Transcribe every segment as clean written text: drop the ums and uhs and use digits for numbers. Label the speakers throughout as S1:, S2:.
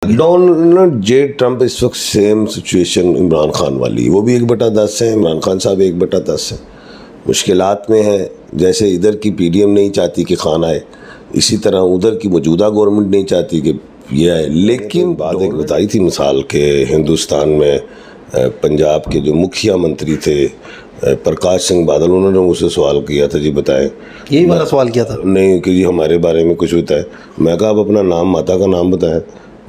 S1: Donald J Trump इस वक्त same situation Imran Khan वाली, वो भी 1/10 है, इमरान खान साहब 1/10 है, मुश्किलात में है। जैसे इधर की पीडीएम नहीं चाहती कि खान आए, इसी तरह उधर की मौजूदा गवर्नमेंट नहीं चाहती कि ये आए। लेकिन बात एक बताई थी मिसाल के हिंदुस्तान में पंजाब के जो मुखिया मंत्री थे प्रकाश सिंह बादल, उन्होंने मुझसे सवाल किया था, जी बताएं,
S2: यही वाला सवाल किया था
S1: नहीं कि जी हमारे बारे में कुछ बताएं। मैं कहा आप अपना नाम माता का नाम बताएं,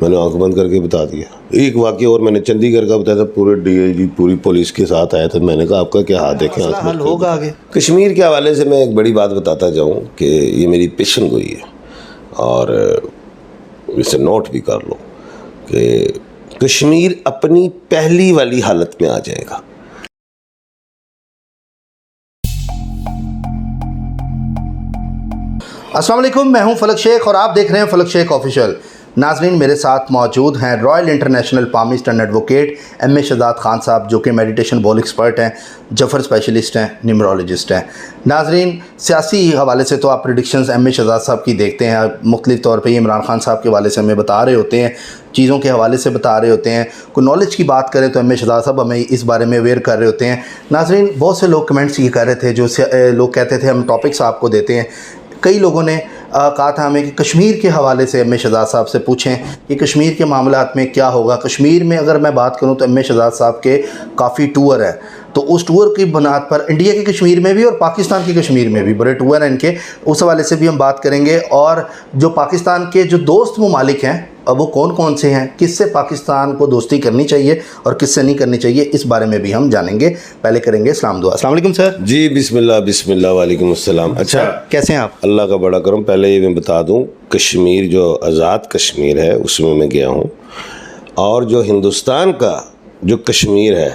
S1: मैंने आंख बंद करके बता दिया। एक वाक़या और मैंने चंडीगढ़ का बताया था, पूरे डीआईजी पूरी पुलिस के साथ आया था, मैंने कहा आपका क्या हाथ देखें
S2: हल होगा आगे।
S1: कश्मीर के हवाले से मैं एक बड़ी बात बताता जाऊँ कि ये मेरी पेशन गोई है और इसे नोट भी कर लो कि कश्मीर अपनी पहली वाली हालत में आ जाएगा।
S2: अस्सलाम वालेकुम, मैं हूं फलक शेख और आप देख रहे हैं फलक शेख ऑफिशियल। नाजरीन, मेरे साथ मौजूद हैं royal international palmist and advocate MA. Shahzad Khan साहब, जो कि मेडिटेशन बॉल एक्सपर्ट हैं, जफर स्पेशलिस्ट हैं, न्यूमरोलॉजिस्ट हैं। नाजरीन, सियासी हवाले से तो आप प्रेडिक्शंस एम.ए. शहजाद साहब की देखते हैं, मुख्तलिफ तौर पे इमरान खान साहब के हवाले से हमें बता रहे होते हैं, चीज़ों के हवाले से बता रहे होते हैं। कोई नॉलेज की बात करें तो एम.ए. शहजाद साहब हमें इस बारे में अवेयर कर रहे होते हैं। नाजरीन, बहुत से लोग कमेंट्स ये कर रहे थे, जो लोग कहते थे हम टॉपिक्स आपको देते हैं। कई लोगों ने कहा था हमें कि कश्मीर के हवाले से एम.ए. शहजाद साहब से पूछें कि कश्मीर के मामलात में क्या होगा। कश्मीर में अगर मैं बात करूं तो एम.ए. शहजाद साहब के काफ़ी टूर हैं, तो उस टूर की बुनियाद पर इंडिया के कश्मीर में भी और पाकिस्तान के कश्मीर में भी बड़े टूर हैं इनके, उस हवाले से भी हम बात करेंगे। और जो पाकिस्तान के जो दोस्त ममालिक हैं अब वो कौन कौन से हैं, किससे पाकिस्तान को दोस्ती करनी चाहिए और किससे नहीं करनी चाहिए, इस बारे में भी हम जानेंगे। पहले करेंगे इस्लाम दुआ। अस्सलाम वालेकुम सर।
S1: जी बिस्मिल्लाह बिस्मिल्लाह, वालेकुम अस्सलाम। अच्छा,
S2: कैसे हैं आप?
S1: अल्लाह का बड़ा करम। पहले ये मैं बता दूं, कश्मीर जो आज़ाद कश्मीर है उसमें मैं गया हूं, और जो हिंदुस्तान का जो कश्मीर है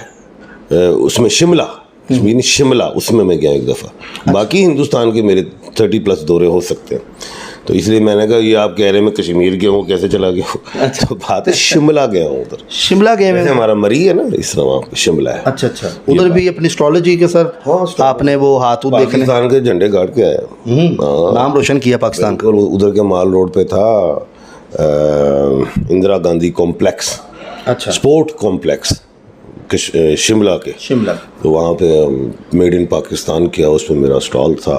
S1: उसमें शिमला, कश्मीर शिमला, उसमें मैं गया एक दफ़ा। बाकी हिंदुस्तान के मेरे 30+ दौरे हो सकते हैं, तो इसलिए मैंने कहा ये आप कह रहे हैं मैं कश्मीर गया हूँ, कैसे चला गया हूँ। अच्छा, तो बात है शिमला गया हूँ उधर।
S2: शिमला गए हुए?
S1: हमारा मरी है ना, इस तरह वहाँ पे शिमला है।
S2: अच्छा अच्छा, उधर भी अपनी एस्ट्रोलॉजी के सर आपने वो हाथ देखने,
S1: पाकिस्तान के झंडे गाड़ के आया,
S2: नाम रोशन किया पाकिस्तान का।
S1: और उधर के माल रोड पे था इंदिरा गांधी कॉम्प्लेक्स,
S2: अच्छा,
S1: स्पोर्ट कॉम्प्लेक्स शिमला के,
S2: शिमला।
S1: तो वहाँ पे मेड इन पाकिस्तान किया, उसमें मेरा स्टॉल था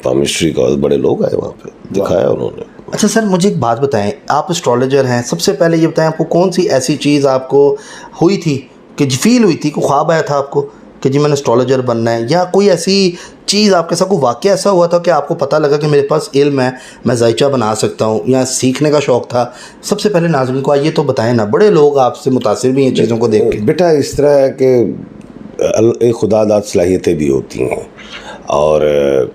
S1: पामिस्ट्री का, बड़े लोग आए वहाँ पे, दिखाया उन्होंने। अच्छा
S2: सर, मुझे एक बात बताएं, आप एस्ट्रोलॉजर हैं, सबसे पहले ये बताएं आपको कौन सी ऐसी चीज़ आपको हुई थी कि फील हुई थी, को ख्वाब आया था आपको कि जी मैंने एस्ट्रोलॉजर बनना है, या कोई ऐसी चीज़ आपके साथ, कोई वाक़या ऐसा हुआ था कि आपको पता लगा कि मेरे पास इल्म है, मैं जायचा बना सकता हूँ, या सीखने का शौक़ था? सबसे पहले नाज़रीन को ये तो बताएं ना, बड़े लोग आपसे मुतासिर भी हैं चीज़ों को देख के।
S1: बेटा इस तरह है कि एक खुदादाद सलाहियतें भी होती हैं, और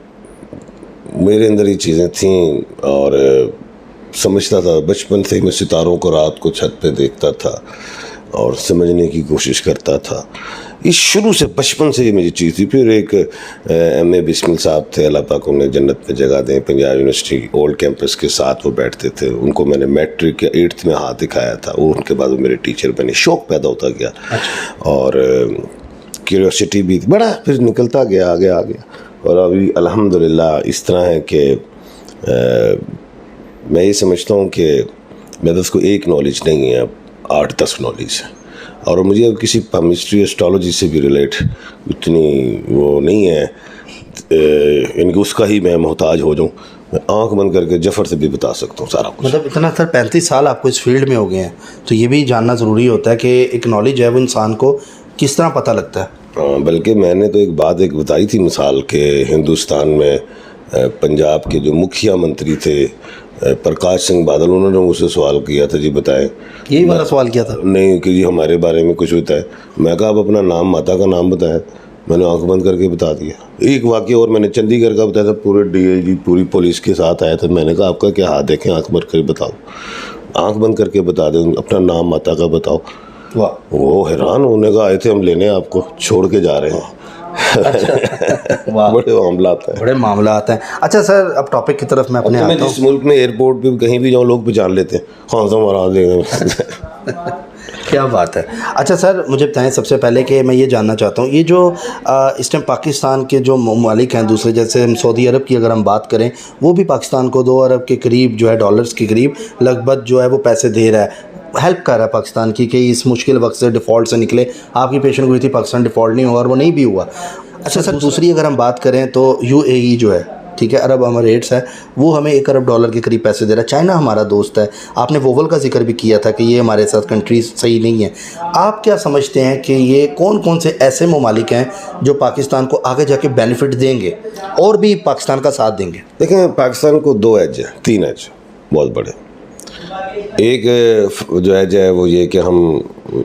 S1: मेरे अंदर ये चीज़ें थीं, और समझता था बचपन से मैं सितारों को रात को छत पे देखता था और समझने की कोशिश करता था। ये शुरू से बचपन से ये मेरी चीज़ थी। फिर एक एम.ए. बिस्मिल साहब थे, अल्लाह पाक उन्हें जन्नत में जगह दें, पंजाब यूनिवर्सिटी ओल्ड कैंपस के साथ वो बैठते थे, उनको मैंने मैट्रिक या 8th में हाथ दिखाया था, वो उनके बाद वो मेरे टीचर बने, शौक़ पैदा होता गया। अच्छा। और क्यूरियोसिटी भी बड़ा फिर निकलता गया, आगे आ गया, और अभी अल्हम्दुलिल्लाह इस तरह है कि मैं ये समझता हूँ कि मेरे पास कोई एक नॉलेज नहीं है, 8-10 नॉलेज है, और मुझे अब किसी पामिस्ट्री एस्ट्रोलॉजी से भी रिलेट उतनी वो नहीं है, इनकी उसका ही मैं मोहताज हो जाऊँ। मैं आंख बंद करके जफर से भी बता सकता हूँ सारा कुछ।
S2: मतलब इतना सर 35 साल आपको इस फील्ड में हो गए हैं, तो ये भी जानना ज़रूरी होता है कि एक नॉलेज है वो इंसान को किस तरह पता लगता है।
S1: हाँ, बल्कि मैंने तो एक बात बताई थी मिसाल के हिंदुस्तान में पंजाब के जो मुखिया मंत्री थे प्रकाश सिंह बादल, उन्होंने मुझसे सवाल किया था, जी बताएं,
S2: यही वाला सवाल किया था
S1: नहीं कि जी हमारे बारे में कुछ होता है। मैं कहा आप अपना नाम माता का नाम बताएं, मैंने आंख बंद करके बता दिया। एक वाक़या और मैंने चंडीगढ़ का बताया था, पूरे डीआईजी पूरी पुलिस के साथ आया था, मैंने कहा आपका क्या हाथ देखें, आंख बंद करके बताओ, आंख बंद करके बता दें, अपना नाम माता का बताओ। वाह, वो हैरान होने का, आए थे हम लेने, आपको छोड़ के जा रहे हैं।
S2: अच्छा। वाह,
S1: बड़े मामलात हैं,
S2: बड़े मामलात हैं। अच्छा सर, अब टॉपिक की तरफ मैं अपने आता हूं।
S1: जिस मुल्क में एयरपोर्ट पे कहीं भी जाऊँ लोग पहचान लेते हैं, हाँ हमारा
S2: क्या बात है। अच्छा सर, मुझे बताएं सबसे पहले कि मैं ये जानना चाहता हूँ, ये जो इस टाइम पाकिस्तान के जो ममालिक हैं दूसरे, जैसे हम सऊदी अरब की अगर हम बात करें, वो भी पाकिस्तान को 2 अरब के करीब जो है डॉलर्स के करीब लगभग जो है वो पैसे दे रहा है, हेल्प कर रहा है पाकिस्तान की कि इस मुश्किल वक्त से डिफ़ॉल्ट से निकले। आपकी पेशेंट हुई थी, पाकिस्तान डिफ़ॉल्ट नहीं हुआ और वो नहीं भी हुआ। अच्छा सर, दूसरी अगर हम बात करें तो UAE जो है, ठीक है, अरब अमीरेट्स है, वो हमें 1 अरब डॉलर के करीब पैसे दे रहा है। चाइना हमारा दोस्त है, आपने वोवल का जिक्र भी किया था कि ये हमारे साथ कंट्रीज सही नहीं है। आप क्या समझते हैं कि ये कौन कौन से ऐसे ममालिक हैं जो पाकिस्तान को आगे जाके बेनिफिट देंगे और भी पाकिस्तान का साथ देंगे?
S1: देखें, पाकिस्तान को 2 एज है, 3 एज बहुत बड़े। एक जो एज है वो ये कि हम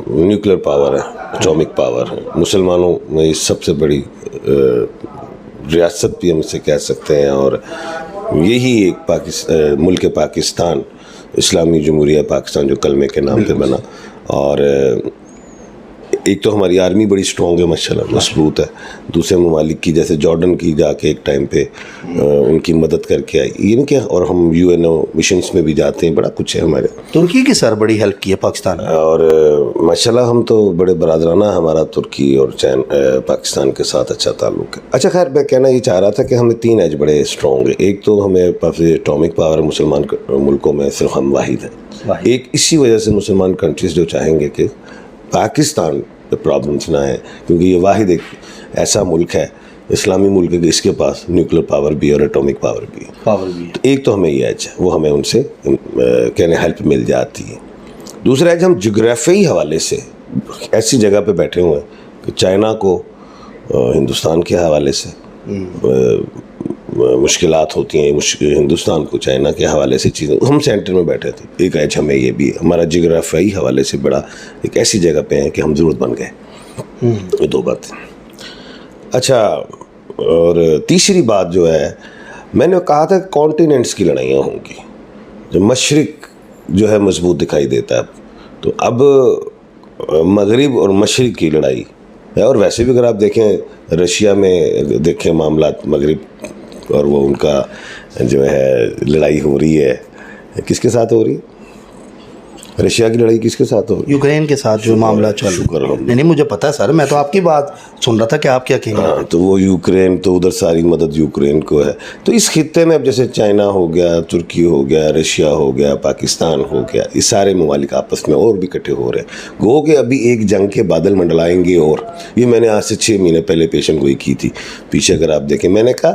S1: न्यूक्लियर पावर है, एटॉमिक पावर है, मुसलमानों में सबसे बड़ी रियासत भी हम इसे कह सकते हैं, और यही एक मुल्क पाकिस्तान, इस्लामी जमहूरिया पाकिस्तान जो कलमे के नाम पे बना। और एक तो हमारी आर्मी बड़ी स्ट्रॉन्ग है, माशाल्लाह मजबूत है। दूसरे ममालिक की जैसे जॉर्डन की जाके एक टाइम पे उनकी मदद करके आई, ये नहीं क्या, और हम UNO मिशंस में भी जाते हैं, बड़ा कुछ है हमारे।
S2: तुर्की की सर बड़ी हेल्प की है पाकिस्तान ने,
S1: और माशाल्लाह हम तो बड़े बरादराना हमारा तुर्की और पाकिस्तान के साथ अच्छा ताल्लुक है। अच्छा खैर, मैं कहना ये चाह रहा था कि हमें 3 एज बड़े स्ट्रॉन्ग है। एक तो हमें पास एटॉमिक पावर, मुसलमान मुल्कों में सिर्फ हम वाहिद हैं। एक इसी वजह से मुसलमान कंट्रीज़ जो चाहेंगे कि पाकिस्तान पे प्रॉब्लम्स ना है, क्योंकि ये वाहिद एक ऐसा मुल्क है, इस्लामी मुल्क है कि इसके पास न्यूक्लियर पावर भी और एटॉमिक पावर भी है। तो एक तो हमें ये एज है, वो हमें उनसे कहने हेल्प मिल जाती है। दूसरा एज, हम जोग्राफी हवाले से ऐसी जगह पे बैठे हुए हैं कि चाइना को हिंदुस्तान के हवाले से मुश्किलात होती हैं, हिंदुस्तान को चाइना के हवाले से चीज़ें, हम सेंटर में बैठे थे। एक एज हमें ये भी है, हमारा जियोग्राफी हवाले से बड़ा एक ऐसी जगह पे है कि हम ज़रूरत बन गए। ये 2 बातें। अच्छा, और तीसरी बात जो है, मैंने कहा था कॉन्टिनेंट्स की लड़ाइयाँ होंगी, जो मशरिक जो है मजबूत दिखाई देता है, तो अब मगरिब और मशरिक की लड़ाई है। और वैसे भी अगर आप देखें, रशिया में देखें मामला, मगरिब और वो उनका जो है लड़ाई हो रही है, किसके साथ हो रही है? रशिया की लड़ाई किसके साथ हो रही है?
S2: यूक्रेन के साथ जो मामला चल रहा है। नहीं, मुझे पता है सर, मैं तो आपकी बात सुन रहा था कि आप क्या कहेंगे।
S1: हाँ, तो वो यूक्रेन, तो उधर सारी मदद यूक्रेन को है। तो इस खित्ते में अब जैसे चाइना हो गया, तुर्की हो गया, रशिया हो गया, पाकिस्तान हो गया, ये सारे ममालिक आपस में और भी इकट्ठे हो रहे हैं। गो के अभी एक जंग के बादल मंडलाएंगे। और ये मैंने आज से 6 महीने पहले पेशेंट गोई की थी, पीछे अगर आप देखें, मैंने कहा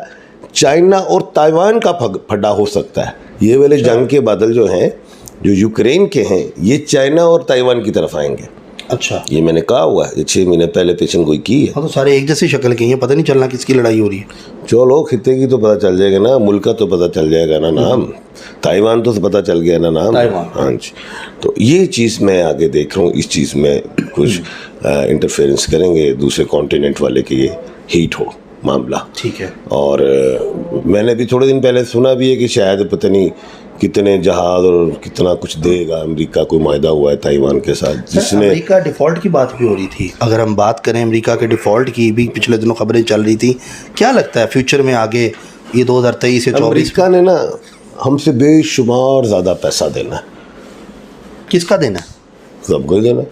S1: चाइना और ताइवान का फड्डा हो सकता है। ये वाले जंग के बादल जो हैं, जो यूक्रेन के हैं, ये चाइना और ताइवान की तरफ आएंगे।
S2: अच्छा,
S1: ये मैंने कहा हुआ है, 6 महीने पहले पेशेंट कोई की है।
S2: हाँ, तो सारे एक जैसी शक्ल के हैं, पता नहीं चलना किसकी लड़ाई हो रही है।
S1: चलो, खित्ते की तो पता चल जाएगा ना, मुल्क का तो पता चल जाएगा ना नाम। ताइवान तो पता चल गया ना नाम। हाँ जी। तो ये चीज़ मैं आगे देख रहा हूँ, इस चीज़ में कुछ इंटरफेरेंस करेंगे दूसरे कॉन्टिनेंट वाले कि ये हीट हो मामला।
S2: ठीक है।
S1: और मैंने भी थोड़े दिन पहले सुना भी है कि शायद पता नहीं कितने जहाज और कितना कुछ देगा अमेरिका, कोई मायदा हुआ है ताइवान के साथ, जिसने
S2: अमेरिका डिफ़ॉल्ट की बात भी हो रही थी। अगर हम बात करें अमेरिका के डिफ़ॉल्ट की, भी पिछले दिनों खबरें चल रही थी। क्या लगता है फ्यूचर में आगे ये 2023 या 24?
S1: अमेरिका ने ना हमसे बेशुमार ज़्यादा पैसा देना है।
S2: किसका देना है?
S1: सबको देना।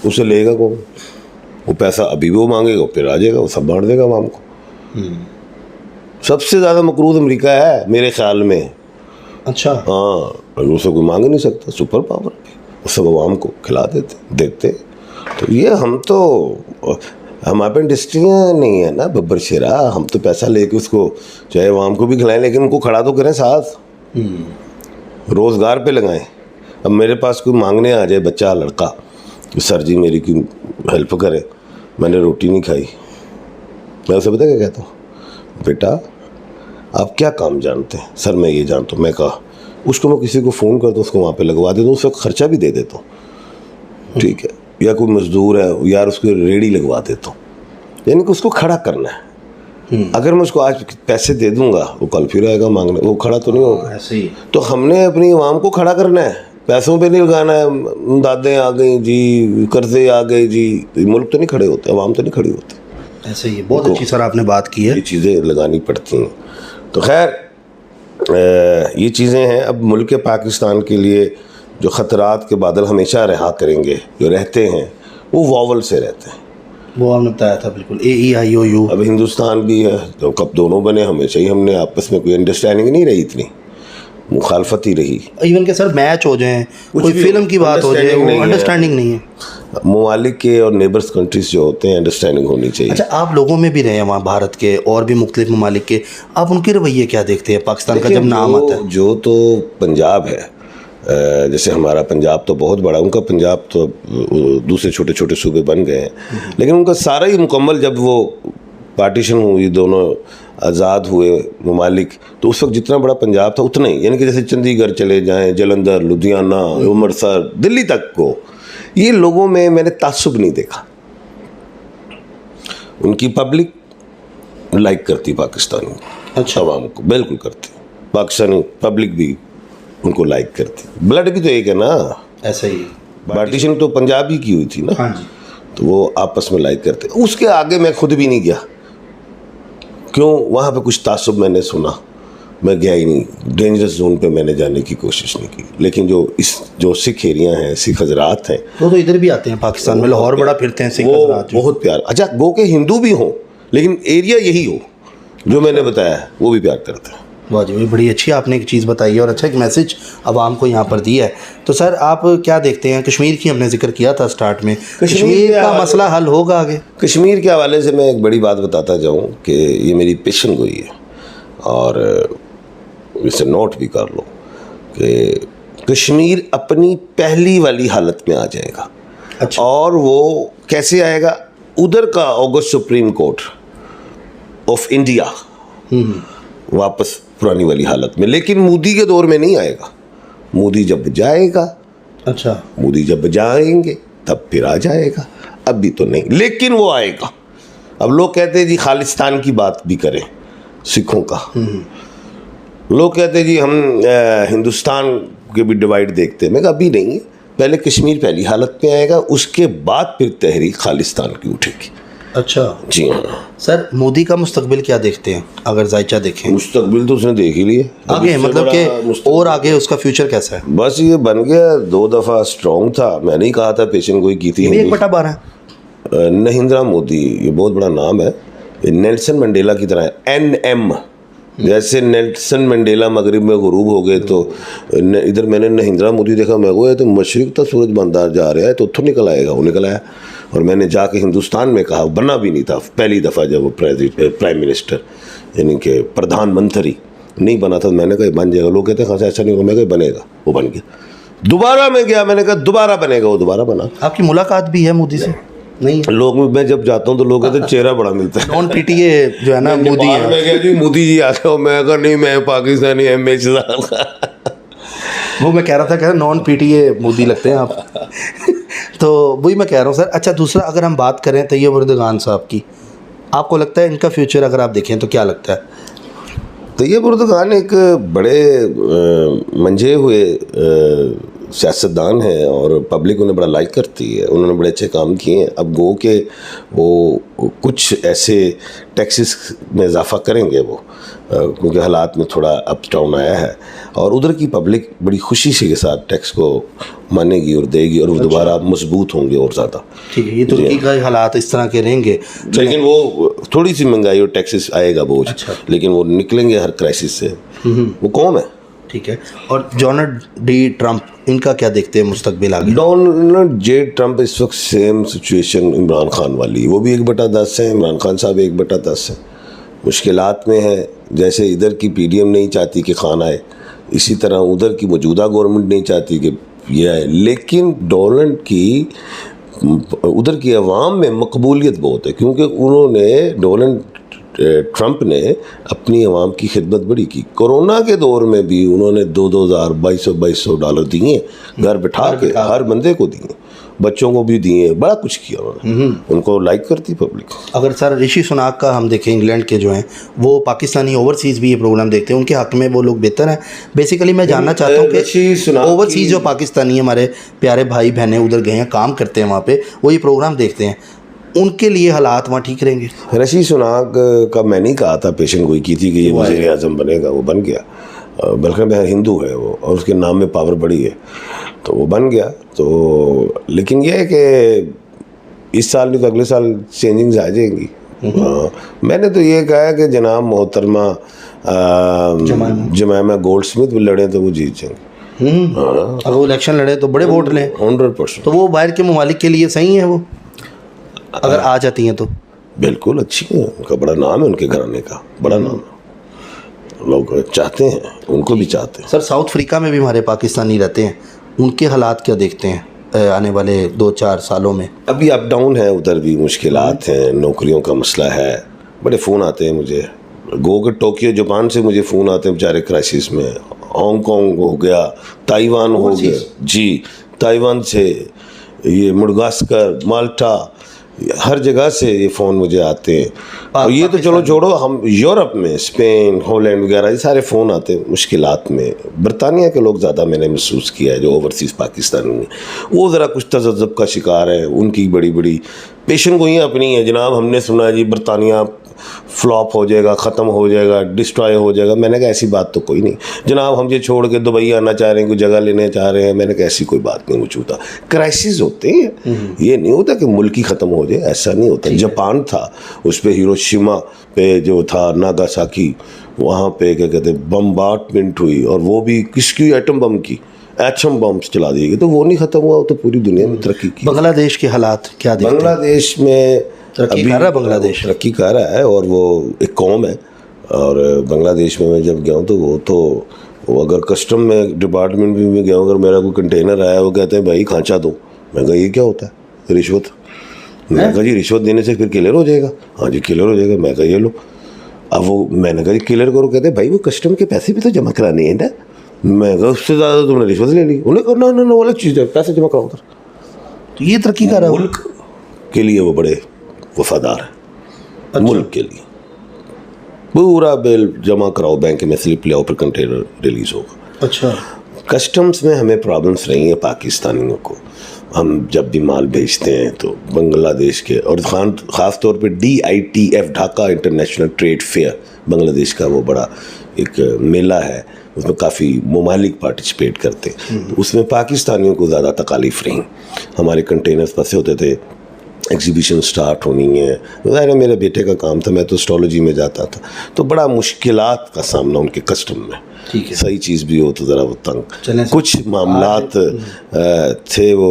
S1: उसे लेगा कौन? वो पैसा अभी वो मांगेगा, फिर आ जाएगा, वो सब बांट देगा आवाम को। सबसे ज़्यादा मकरूज अमेरिका है मेरे ख्याल में।
S2: अच्छा।
S1: हाँ, उसे कोई मांग नहीं सकता, सुपर पावर वो सब आवाम को खिला देते। तो ये हमारे पे इंडस्ट्रियाँ नहीं है ना बब्बर शेरा, हम तो पैसा लेके उसको चाहे आवाम को भी खिलाएं, लेकिन उनको खड़ा तो करें साथ, रोज़गार पे लगाएं। अब मेरे पास कोई मांगने आ जाए बच्चा, लड़का, कि सर जी मेरी की हेल्प करे, मैंने रोटी नहीं खाई, मैं उसे पता क्या कहता हूँ, बेटा आप क्या काम जानते हैं? सर मैं ये जानता हूँ। मैं कहा उसको मैं किसी को फ़ोन करता हूँ, उसको वहाँ पे लगवा देता हूँ, उसको खर्चा भी दे देता हूँ, ठीक है, या कोई मज़दूर है यार उसको रेडी लगवा देता हूँ, यानी कि उसको खड़ा करना है। अगर मैं उसको आज पैसे दे दूँगा, वो कल फिर आएगा मांगने, वो खड़ा तो नहीं होगा।
S2: ऐसे ही
S1: तो हमने अपनी आवाम को खड़ा करना है, पैसों पे नहीं लगाना है। दादें आ गई जी, कर्जे आ गए जी, मुल्क तो नहीं खड़े होते, आवाम तो नहीं खड़ी होती।
S2: ऐसे ही बहुत अच्छी सर आपने बात की है।
S1: ये चीज़ें लगानी पड़ती हैं। तो खैर ये चीज़ें हैं। अब मुल्क पाकिस्तान के लिए जो ख़तरात के बादल हमेशा रहा करेंगे, जो रहते हैं वो वॉवल से रहते हैं।
S2: वो आपने बताया था बिल्कुल, AEIOU।
S1: अब हिंदुस्तान भी है, तो कब दोनों बने हमेशा ही हमने आपस में कोई अंडरस्टैंडिंग नहीं रही, इतनी मुखालफत ही रही।
S2: इवन के सर मैच हो जाए, कोई
S1: भी
S2: फिल्म की बात हो जाए,
S1: understanding
S2: अंडरस्टैंडिंग नहीं है।
S1: ममालिक के और नेबर्स कंट्रीज जो होते हैं अंडरस्टैंडिंग होनी चाहिए।
S2: अच्छा, आप लोगों में भी रहे हैं वहाँ भारत के और भी मुख्तलिफ ममालिक के, आप उनके रवैये क्या देखते हैं पाकिस्तान का जब नाम आता है?
S1: जो तो पंजाब है, जैसे हमारा पंजाब तो बहुत बड़ा, उनका पंजाब तो दूसरे छोटे छोटे सूबे बन गए हैं, लेकिन उनका सारा ही मुकम्मल जब वो पार्टीशन हुई, दोनों आज़ाद हुए ममालिक, तो उस वक्त जितना बड़ा पंजाब था उतना ही, यानी कि जैसे चंडीगढ़ चले जाएं, जलंधर, लुधियाना, अमृतसर, दिल्ली तक को, ये लोगों में मैंने तासुब नहीं देखा। उनकी पब्लिक लाइक करती पाकिस्तानी,
S2: अच्छा,
S1: अवाम को बिल्कुल करती, पाकिस्तानी पब्लिक भी उनको लाइक करती। ब्लड भी तो एक है ना,
S2: ऐसा ही
S1: पार्टीशन तो पंजाब ही की हुई थी ना।
S2: हाँ जी।
S1: तो वो आपस में लाइक करते। उसके आगे मैं खुद भी नहीं गया, क्यों, वहाँ पे कुछ तासुब मैंने सुना, मैं गया ही नहीं, डेंजरस जोन पे मैंने जाने की कोशिश नहीं की। लेकिन जो सिख एरिया हैं, सिख हजरात हैं,
S2: वो तो इधर भी आते हैं पाकिस्तान में, लाहौर बड़ा फिरते हैं सिख
S1: वो
S2: हज़रात जो।
S1: बहुत प्यार। अच्छा, गो के हिंदू भी हों, लेकिन एरिया यही हो जो मैंने बताया है, वो भी प्यार करते हैं।
S2: वाह जी, बड़ी अच्छी आपने एक चीज़ बताई है और अच्छा एक मैसेज आवाम को यहाँ पर दिया है। तो सर आप क्या देखते हैं, कश्मीर की हमने जिक्र किया था स्टार्ट में, कश्मीर का मसला हल होगा आगे?
S1: कश्मीर के हवाले से मैं एक बड़ी बात बताता जाऊँ कि ये मेरी पेशन गोई है, और इसे नोट भी कर लो कि कश्मीर अपनी पहली वाली हालत में आ जाएगा।
S2: अच्छा।
S1: और वो कैसे आएगा? उधर का August supreme court of India वापस पुरानी वाली हालत में, लेकिन मोदी के दौर में नहीं आएगा। मोदी जब जाएगा,
S2: अच्छा,
S1: मोदी जब जाएंगे तब फिर आ जाएगा, अभी तो नहीं, लेकिन वो आएगा। अब लोग कहते हैं जी खालिस्तान की बात भी करें सिखों का, लोग कहते हैं जी हम हिंदुस्तान के भी डिवाइड देखते हैं। मैं कहा अभी नहीं, पहले कश्मीर पहली हालत में आएगा, उसके बाद फिर तहरीक खालिस्तान की उठेगी।
S2: अच्छा
S1: जी हाँ।
S2: सर, मोदी का मुस्तकबिल क्या देखते हैं अगर जायचा देखें?
S1: मुस्तकबिल तो उसने देख ही लिया
S2: आगे, मतलब कि और आगे उसका फ्यूचर कैसा है?
S1: बस ये बन गया, 2 दफ़ा स्ट्रॉन्ग था, मैंने ही कहा था, पेशन गोई की थी।
S2: 1/12
S1: नरेंद्र मोदी, ये बहुत बड़ा नाम है, ये नेल्सन मंडेला की तरह है, NM। जैसे नेल्सन मंडेला मगरिब में गुरूब हो गए, तो इधर मैंने नरेंद्र मोदी देखा, मैं वो है तो मशरिक तक सूरज बंदार जा रहा है, तो उथों निकल आएगा, वो निकल आया। और मैंने जाके हिंदुस्तान में कहा, बना भी नहीं था पहली दफ़ा जब वो प्राइम मिनिस्टर यानी कि प्रधानमंत्री नहीं बना था, मैंने कहा बन जाएगा। लोग कहते हैं खासा ऐसा नहीं होगा, मैं कहा बनेगा, वो बन गया। दोबारा मैं गया, मैंने कहा दोबारा बनेगा, वो दोबारा बना।
S2: आपकी मुलाकात भी है मोदी से? नहीं।
S1: लोग, मैं जब जाता हूँ तो लोग कहते हैं चेहरा बड़ा मिलता है।
S2: नॉन PTA जो है ना मोदी है।
S1: मैं कहा जी मोदी जी आ गए, मैं कहा नहीं, मैं पाकिस्तानी MH।
S2: वो मैं कह रहा था कि नॉन PTA मोदी लगते हैं आप। तो वही मैं कह रहा हूँ सर। अच्छा, दूसरा अगर हम बात करें तैयब उर्दगान साहब की, आपको लगता है इनका फ्यूचर अगर आप देखें तो क्या लगता है?
S1: तैयब उर्दगान एक बड़े मंझे हुए सियासतदान हैं और पब्लिक उन्हें बड़ा लाइक करती है, उन्होंने बड़े अच्छे काम किए हैं। अब गो के वो कुछ ऐसे टैक्सेस में इजाफा करेंगे वो, क्योंकि हालात में थोड़ा अप डाउन आया है, और उधर की पब्लिक बड़ी खुशी से के साथ टैक्स को मानेगी और देगी, और वो दोबारा मजबूत होंगे और ज़्यादा।
S2: ठीक है, ये तुर्की का हालात इस तरह के रहेंगे,
S1: लेकिन वो थोड़ी सी महंगाई और टैक्सेस आएगा बोझ।
S2: अच्छा।
S1: लेकिन वो निकलेंगे हर क्राइसिस से, वो कौम है।
S2: ठीक है। और डोनाल्ड डी ट्रंप, इनका क्या देखते हैं मुस्तकबिल आगे?
S1: डोनाल्ड जे ट्रंप इस वक्त सेम सिचुएशन इमरान खान वाली, वो भी 1/10 है, इमरान खान साहब 1/10 है, मुश्किलात में है। जैसे इधर की PDM नहीं चाहती कि खान आए, इसी तरह उधर की मौजूदा गवर्नमेंट नहीं चाहती कि ये आए। लेकिन डोनाल्ड की उधर की अवाम में मकबूलियत बहुत है, क्योंकि उन्होंने, डोनाल्ड ट्रंप ने अपनी आवाम की खिदमत बड़ी की। कोरोना के दौर में भी उन्होंने $2,000 $2,200 दिए, घर बिठा के हर बंदे को दिए, बच्चों को भी दिए, बड़ा कुछ किया उन्होंने। उनको लाइक करती पब्लिक।
S2: अगर सर ऋषि सुनाक का हम देखें, इंग्लैंड के जो हैं, वो पाकिस्तानी ओवरसीज़ भी ये प्रोग्राम देखते हैं, उनके हक़ में वो लोग बेहतर हैं। बेसिकली मैं जानना चाहता हूँ कि ओवरसीज़ जो पाकिस्तानी हमारे प्यारे भाई बहनें उधर गए हैं, काम करते हैं वहाँ पे, वो ये प्रोग्राम देखते हैं, उनके लिए हालात वहाँ ठीक रहेंगे?
S1: ऋषि सुनाक का मैंने ही कहा था, पेशन गोई की थी कि ये वज़ीर आज़म बनेगा, वो बन गया। बल्कि मैं हिंदू है वो, और उसके नाम में पावर बड़ी है। तो वो बन गया। तो लेकिन ये है कि इस साल नहीं तो अगले साल चेंजिंग्स आ जाएंगी। मैंने तो ये कहा है कि जनाब मोहतरमा जमायमा गोल्ड स्मिथ भी लड़े तो वो जीत जाएंगे।
S2: अगर वो इलेक्शन लड़े तो बड़े वोट लें
S1: 100%।
S2: तो वो बाहर के ममालिक के लिए सही है वो, अगर आ जाती हैं तो।
S1: बिल्कुल अच्छी है, उनका बड़ा नाम है, उनके घराने का बड़ा नाम है, लोग चाहते हैं, उनको भी चाहते हैं।
S2: सर साउथ अफ्रीका में भी हमारे पाकिस्तानी रहते हैं, उनके हालात क्या देखते हैं आने वाले 2-4 सालों में?
S1: अभी अप डाउन है, उधर भी मुश्किलात हैं, नौकरियों का मसला है, बड़े फ़ोन आते हैं मुझे, गो के टोक्यो जापान से मुझे फ़ोन आते हैं बेचारे क्राइसिस में, हांगकांग हो गया, ताइवान हो गया जी, ताइवान से, ये मुडगास्कर, माल्टा, हर जगह से ये फ़ोन मुझे आते हैं। और ये तो चलो छोड़ो, हम यूरोप में स्पेन, हॉलैंड वगैरह ये सारे फ़ोन आते हैं मुश्किलात में। बरतानिया के लोग ज़्यादा मैंने महसूस किया है, जो ओवरसीज़ पाकिस्तानी हैं, वो ज़रा कुछ तज़ब्ज़ुब का शिकार है, उनकी बड़ी बड़ी पेशन गोइयाँ अपनी हैं। जनाब हमने सुना जी बरतानिया फ्लॉप हो जाएगा, ख़त्म हो जाएगा, डिस्ट्रॉय हो जाएगा। मैंने कहा ऐसी बात तो कोई नहीं जनाब, हम ये छोड़ के दुबई आना चाह रहे हैं, कोई जगह लेने चाह रहे हैं। मैंने कहा ऐसी कोई बात नहीं वजूद। क्राइसिस होते हैं, ये नहीं होता कि मुल्क ही ख़त्म हो जाए, ऐसा नहीं होता। जापान था, उस पर हिरोशिमा पे जो था नागासाकी, वहाँ पे क्या कहते हैं बम्बार्टमेंट हुई, और वो भी किसकी, एटम बम की, एटम बम्स चला दिए गए, तो वो नहीं ख़त्म हुआ, तो पूरी दुनिया में तरक्की की।
S2: बांग्लादेश के हालात क्या देखते हैं?
S1: बांग्लादेश में
S2: तरक्की कर रहा है, बांग्लादेश
S1: तरक्की कर रहा है, और वो एक कौम है। और बांग्लादेश में मैं जब गया हूँ तो वो अगर कस्टम में डिपार्टमेंट भी में गया हूँ, अगर मेरा कोई कंटेनर आया, वो कहते हैं भाई खांचा दो। मैं कहा ये क्या होता है? रिश्वत। मैं कहा जी रिश्वत देने से फिर क्लियर हो जाएगा? हाँ जी क्लियर हो जाएगा। मैं कहा ये लो। अब वो मैंने कहा जी क्लियर करो, कहते हैं भाई वो कस्टम के पैसे भी तो जमा कराने हैं ना। मैं कहा उससे ज़्यादा तुमने रिश्वत ले ली। उन्हें कहा ना वो अलग चीज़ है, पैसे जमा कराओ उधर।
S2: तो ये तरक्की कर रहा है
S1: मुल्क के लिए वो बड़े वफादार है। अच्छा। मुल्क के लिए पूरा बिल जमा कराओ, बैंक में स्लिप ले आओ, फिर कंटेनर रिलीज होगा।
S2: अच्छा।
S1: कस्टम्स में हमें प्रॉब्लम्स रही हैं पाकिस्तानियों को। हम जब भी माल बेचते हैं तो बांग्लादेश के, और ख़ास तौर पे DITF Dhaka international trade fair, Bangladesh का वो बड़ा एक मेला है, उसमें काफ़ी ममालिक पार्टिसिपेट करते हैं। उसमें पाकिस्तानियों को ज़्यादा तकालीफ रही। हमारे कंटेनर्स फंसे होते थे, एग्जीबिशन स्टार्ट होनी है, ज़ाहिर है मेरे बेटे का काम था, मैं तो एस्ट्रोलॉजी में जाता था, तो बड़ा मुश्किलात का सामना उनके कस्टम में।
S2: ठीक है।
S1: सही चीज़ भी हो तो ज़रा वो तंग, कुछ मामलात थे वो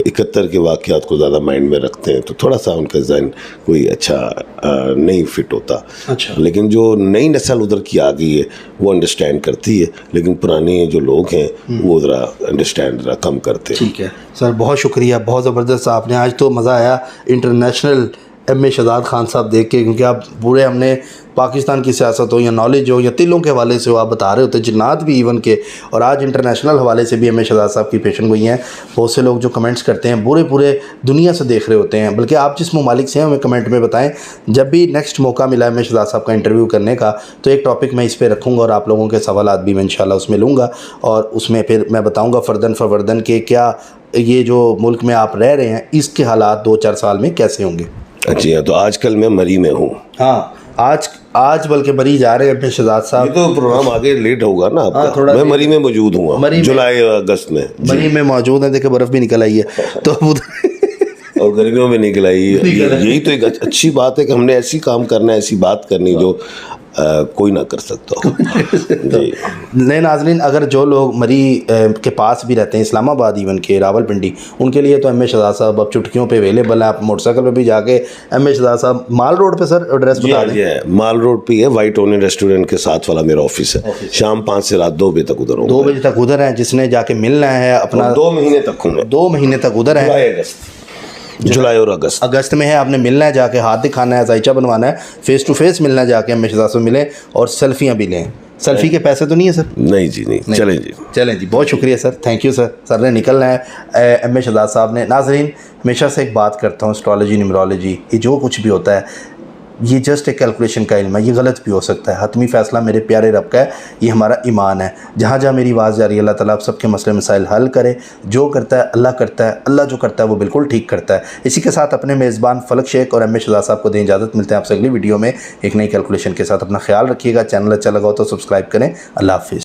S1: 71 के वाक़यात को ज़्यादा माइंड में रखते हैं, तो थोड़ा सा उनका जहन कोई अच्छा नहीं फिट होता।
S2: अच्छा।
S1: लेकिन जो नई नस्ल उधर की आ गई है वो अंडरस्टैंड करती है, लेकिन पुराने जो लोग हैं वो ज़रा अंडरस्टैंड ज़रा कम करते हैं।
S2: ठीक है सर, बहुत शुक्रिया, बहुत ज़बरदस्त आपने आज तो मज़ा आया इंटरनेशनल MA शहजाद खान साहब देख के, क्योंकि आप पूरे हमने पाकिस्तान की सियासत हो या नॉलेज हो या तिलों के हवाले से हो आप बता रहे होते, जिन्नात भी इवन के, और आज इंटरनेशनल हवाले से भी MA शहजाद साहब की पेशन गोई हैं। बहुत से लोग जो कमेंट्स करते हैं पूरे दुनिया से देख रहे होते हैं, बल्कि आप जिस ममालिक से हैं हमें कमेंट में बताएं। जब भी नेक्स्ट मौका मिला MA शहजाद साहब का इंटरव्यू करने का, तो एक टॉपिक मैं इस पर रखूँगा और आप लोगों के सवालात भी मैं इंशाल्लाह उसमें लूँगा, और उसमें फिर मैं बताऊँगा फ़र्दन फ़वर्दन के क्या ये जो मुल्क में आप रह रहे हैं इसके हालात 2-4 साल में कैसे होंगे।
S1: जी हाँ, तो आजकल मैं मरी में हूँ।
S2: हाँ, आज बल्कि मरी जा रहे हैं अपने शहजाद साहब।
S1: ये तो प्रोग्राम आगे लेट होगा ना आपका।
S2: हाँ, थोड़ा
S1: मैं मरी में मौजूद हूँ, जुलाई अगस्त में
S2: मरी में मौजूद है। देखिए बर्फ़ भी निकल आई है तो
S1: और गर्मियों में निकल आई। यही तो एक अच्छी बात है कि हमने ऐसी काम करना है, ऐसी बात करनी जो कोई ना कर सकता हो।
S2: नए नाजरीन, अगर जो लोग मरी के पास भी रहते हैं, इस्लामाबाद इवन के, रावलपिंडी, उनके लिए तो MA शहजाद साहब अब चुटकियों पे अवेलेबल है। आप मोटरसाइकिल पे भी जाके MA शहजाद साहब, माल रोड पे सर एड्रेस बता दें।
S1: माल रोड पे है, वाइट ओनियन रेस्टोरेंट के साथ वाला मेरा ऑफिस है। शाम 5 से रात 2 बजे तक उधर हूँ।
S2: 2 बजे तक उधर है, जिसने जाके मिलना है अपना
S1: 2 महीने तक हूँ मैं।
S2: 2 महीने तक उधर है,
S1: जुलाई और अगस्त
S2: में है। आपने मिलना है, जाके हाथ दिखाना है, जायचा बनवाना है, फेस टू फेस मिलना है, जाके MA शहजाद से मिलें और सेल्फियाँ भी लें। सेल्फी के पैसे तो नहीं है सर?
S1: नहीं जी, नहीं। चलें जी,
S2: बहुत शुक्रिया सर, थैंक यू सर ने निकलना है MA शहजाद साहब ने। नाजरीन, हमेशा से एक बात करता हूँ, एस्ट्रोलॉजी, न्यूमरोलॉजी, ये जो कुछ भी होता है ये जस्ट एक कैलकुलेशन का इल्म है, ये गलत भी हो सकता है। हतमी फ़ैसला मेरे प्यारे रब का है, ये हमारा ईमान है। जहाँ जहाँ मेरी आवाज़ जा रही है, अल्लाह ताला आप सबके मसले मसाइल हल करे। जो करता है अल्लाह करता है, अल्लाह जो करता है वो बिल्कुल ठीक करता है। इसी के साथ अपने मेज़बान फलक शेख और MA शहजाद साहब को दें इजाज़त। मिलते हैं आपसे अगली वीडियो में एक नई कैलकुलेशन के साथ। अपना ख्याल रखिएगा। चैनल अच्छा लगा हो तो सब्सक्राइब करें। अल्लाह हाफिज़।